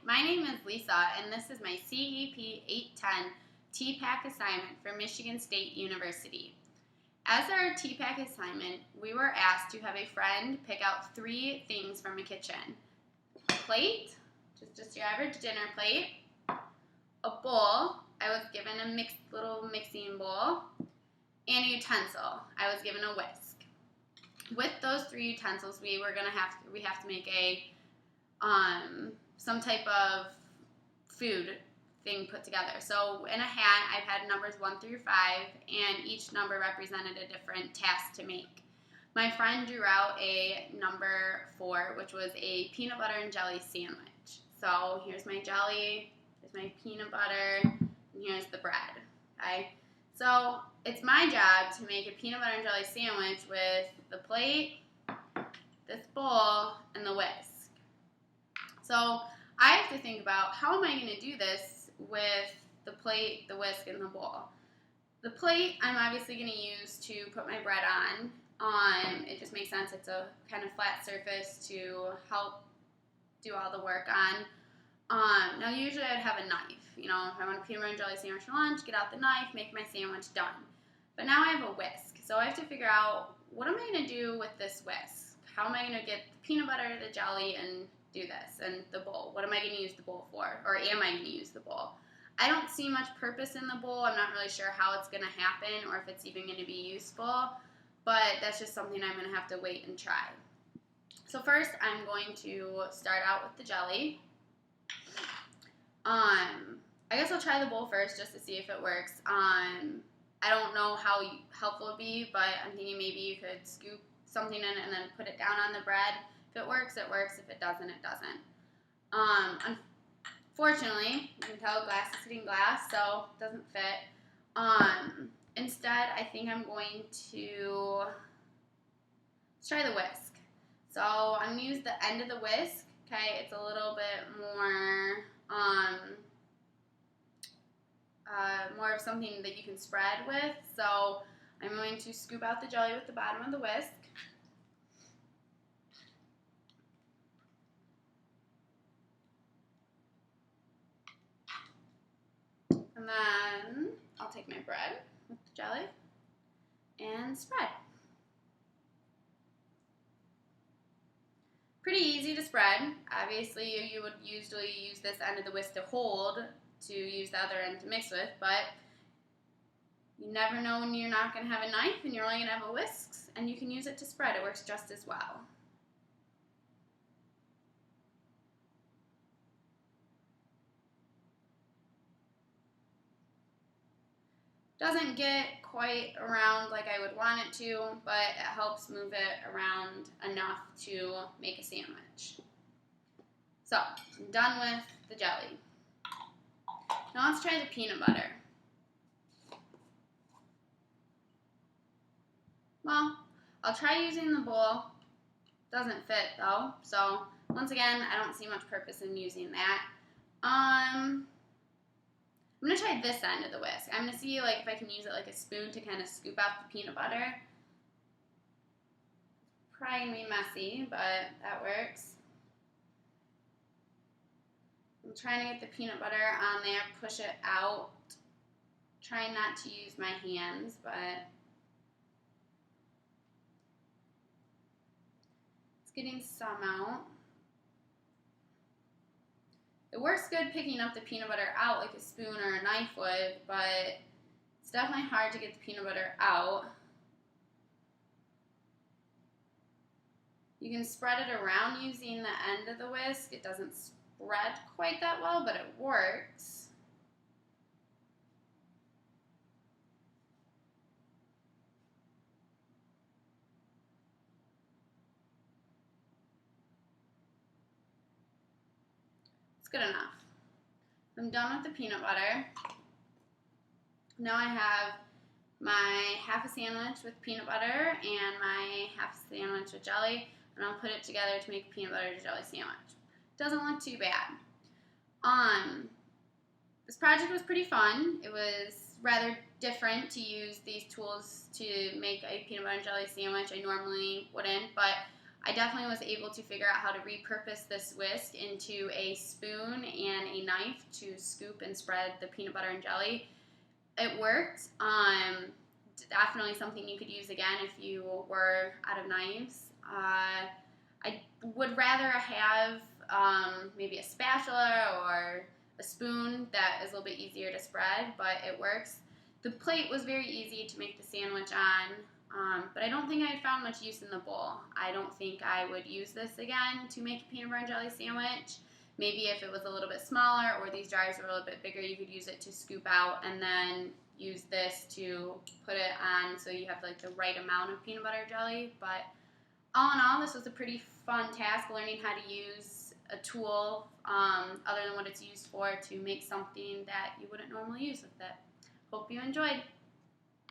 My name is Lisa, and this is my CEP 810 TPACK assignment for Michigan State University. As our TPACK assignment, we were asked to have a friend pick out 3 things from a kitchen. A plate, just your average dinner plate, a bowl, I was given a little mixing bowl, and a utensil, I was given a whisk. With those 3 utensils, we have to make a some type of food thing put together. So in a hat, I've had numbers 1 through 5, and each number represented a different task to make. My friend drew out a number 4, which was a peanut butter and jelly sandwich. So here's my jelly, here's my peanut butter, and here's the bread. Okay? So it's my job to make a peanut butter and jelly sandwich with the plate, this bowl, and the whisk. So I have to think about, how am I going to do this with the plate, the whisk, and the bowl? The plate I'm obviously going to use to put my bread on. It just makes sense. It's a kind of flat surface to help do all the work on. Now usually I'd have a knife. You know, if I want a peanut butter and jelly sandwich for lunch, get out the knife, make my sandwich, done. But now I have a whisk. So I have to figure out, what am I going to do with this whisk? How am I going to get the peanut butter, the jelly, and do this, and the bowl? What am I going to use the bowl for? Or am I going to use the bowl? I don't see much purpose in the bowl. I'm not really sure how it's going to happen or if it's even going to be useful, but that's just something I'm going to have to wait and try. So first, I'm going to start out with the jelly. I guess I'll try the bowl first just to see if it works. I don't know how helpful it would be, but I'm thinking maybe you could scoop something in it and then put it down on the bread. If it works, it works. If it doesn't, it doesn't. Unfortunately, you can tell glass is hitting glass, so it doesn't fit. Instead, I think I'm going to try the whisk. So I'm going to use the end of the whisk. Okay, it's a little bit more of something that you can spread with. So I'm going to scoop out the jelly with the bottom of the whisk. And then I'll take my bread with the jelly and spread. Pretty easy to spread. Obviously, you would usually use this end of the whisk to hold, to use the other end to mix with, but you never know when you're not going to have a knife and you're only going to have a whisk, and you can use it to spread. It works just as well. Doesn't get quite around like I would want it to, but it helps move it around enough to make a sandwich. So, I'm done with the jelly. Now let's try the peanut butter. Well, I'll try using the bowl. Doesn't fit though, so once again, I don't see much purpose in using that. I'm going to try this end of the whisk. I'm going to see if I can use it like a spoon to kind of scoop out the peanut butter. Probably going to be messy, but that works. I'm trying to get the peanut butter on there, push it out. Trying not to use my hands, but it's getting some out. It works good picking up the peanut butter out like a spoon or a knife would, but it's definitely hard to get the peanut butter out. You can spread it around using the end of the whisk. It doesn't spread quite that well, but it works. Good enough. I'm done with the peanut butter. Now I have my half a sandwich with peanut butter and my half a sandwich with jelly, and I'll put it together to make a peanut butter to jelly sandwich. Doesn't look too bad. This project was pretty fun. It was rather different to use these tools to make a peanut butter and jelly sandwich. I normally wouldn't, but I definitely was able to figure out how to repurpose this whisk into a spoon and a knife to scoop and spread the peanut butter and jelly. It worked. Definitely something you could use again if you were out of knives. I would rather have maybe a spatula or a spoon that is a little bit easier to spread, but it works. The plate was very easy to make the sandwich on, but I don't think I found much use in the bowl. I don't think I would use this again to make a peanut butter and jelly sandwich. Maybe if it was a little bit smaller or these jars were a little bit bigger, you could use it to scoop out and then use this to put it on so you have like the right amount of peanut butter jelly. But all in all, this was a pretty fun task, learning how to use a tool other than what it's used for to make something that you wouldn't normally use with it. Hope you enjoyed.